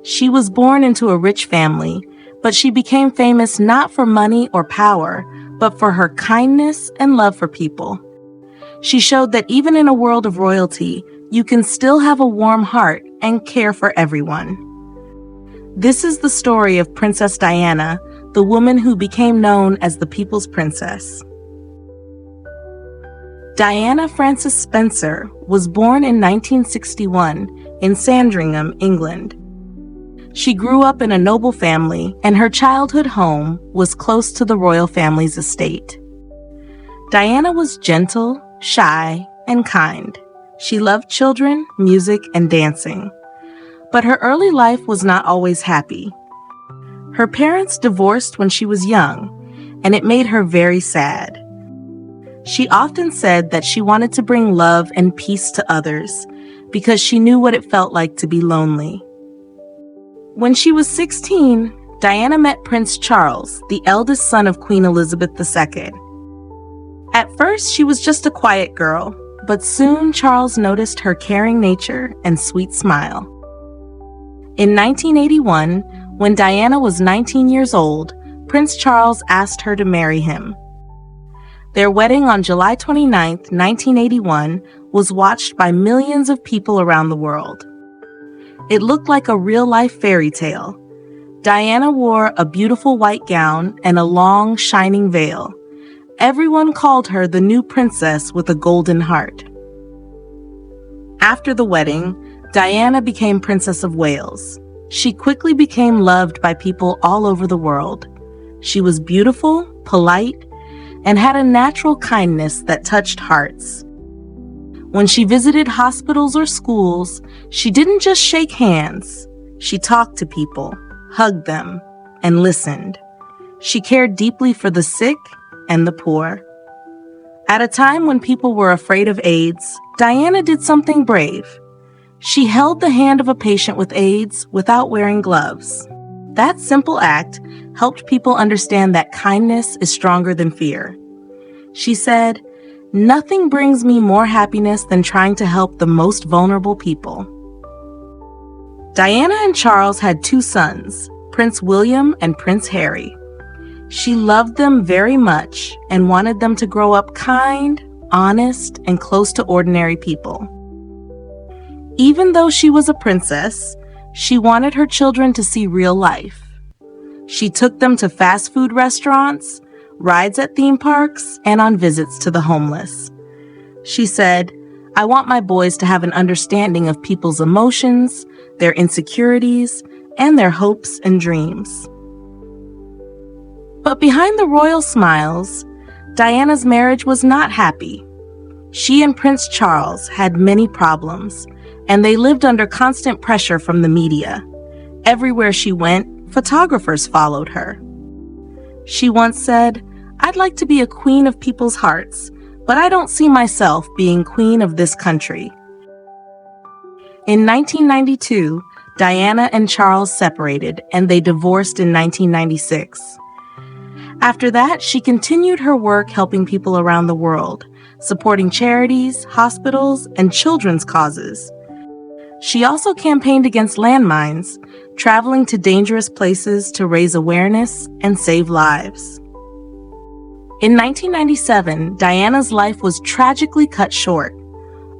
She was born into a rich family, but she became famous not for money or power, but for her kindness and love for people. She showed that even in a world of royalty, you can still have a warm heart and care for everyone. This is the story of Princess Diana, the woman who became known as the People's Princess. Diana Frances Spencer was born in 1961 in Sandringham, England. She grew up in a noble family, and her childhood home was close to the royal family's estate. Diana was gentle, shy, and kind. She loved children, music, and dancing. But her early life was not always happy. Her parents divorced when she was young, and it made her very sad. She often said that she wanted to bring love and peace to others because she knew what it felt like to be lonely. When she was 16, Diana met Prince Charles, the eldest son of Queen Elizabeth II. At first, she was just a quiet girl, but soon Charles noticed her caring nature and sweet smile. In 1981, when Diana was 19 years old, Prince Charles asked her to marry him. Their wedding on July 29, 1981, was watched by millions of people around the world. It looked like a real-life fairy tale. Diana wore a beautiful white gown and a long, shining veil. Everyone called her the new princess with a golden heart. After the wedding, Diana became Princess of Wales. She quickly became loved by people all over the world. She was beautiful, polite, and had a natural kindness that touched hearts. When she visited hospitals or schools, she didn't just shake hands. She talked to people, hugged them, and listened. She cared deeply for the sick and the poor. At a time when people were afraid of AIDS, Diana did something brave. She held the hand of a patient with AIDS without wearing gloves. That simple act helped people understand that kindness is stronger than fear. She said, "Nothing brings me more happiness than trying to help the most vulnerable people." Diana and Charles had two sons, Prince William and Prince Harry. She loved them very much and wanted them to grow up kind, honest, and close to ordinary people. Even though she was a princess, she wanted her children to see real life. She took them to fast food restaurants, rides at theme parks, and on visits to the homeless. She said, "I want my boys to have an understanding of people's emotions, their insecurities, and their hopes and dreams." But behind the royal smiles, Diana's marriage was not happy. She and Prince Charles had many problems, and they lived under constant pressure from the media. Everywhere she went, photographers followed her. She once said, "I'd like to be a queen of people's hearts, but I don't see myself being queen of this country." In 1992, Diana and Charles separated, and they divorced in 1996. After that, she continued her work helping people around the world, supporting charities, hospitals, and children's causes. She also campaigned against landmines, traveling to dangerous places to raise awareness and save lives. In 1997, Diana's life was tragically cut short.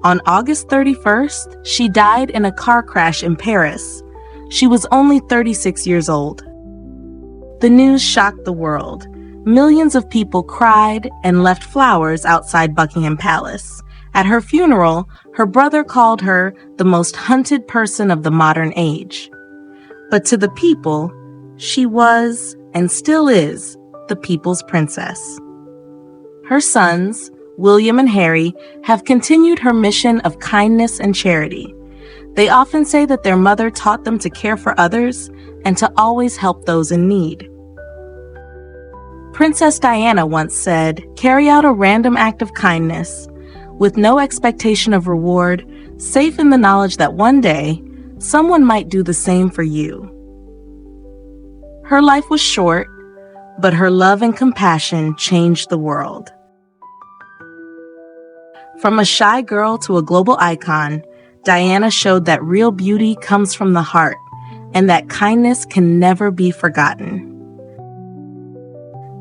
On August 31st, she died in a car crash in Paris. She was only 36 years old. The news shocked the world. Millions of people cried and left flowers outside Buckingham Palace. At her funeral, her brother called her the most hunted person of the modern age. But to the people, she was, and still is, the people's princess. Her sons, William and Harry, have continued her mission of kindness and charity. They often say that their mother taught them to care for others and to always help those in need. Princess Diana once said, "Carry out a random act of kindness, with no expectation of reward, safe in the knowledge that one day, someone might do the same for you." Her life was short, but her love and compassion changed the world. From a shy girl to a global icon, Diana showed that real beauty comes from the heart and that kindness can never be forgotten.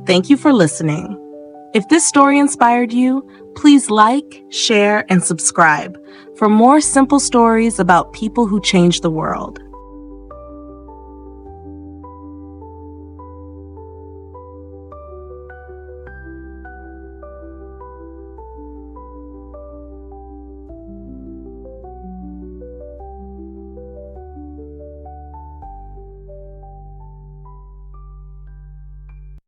Thank you for listening. If this story inspired you, please like, share, and subscribe for more simple stories about people who change the world.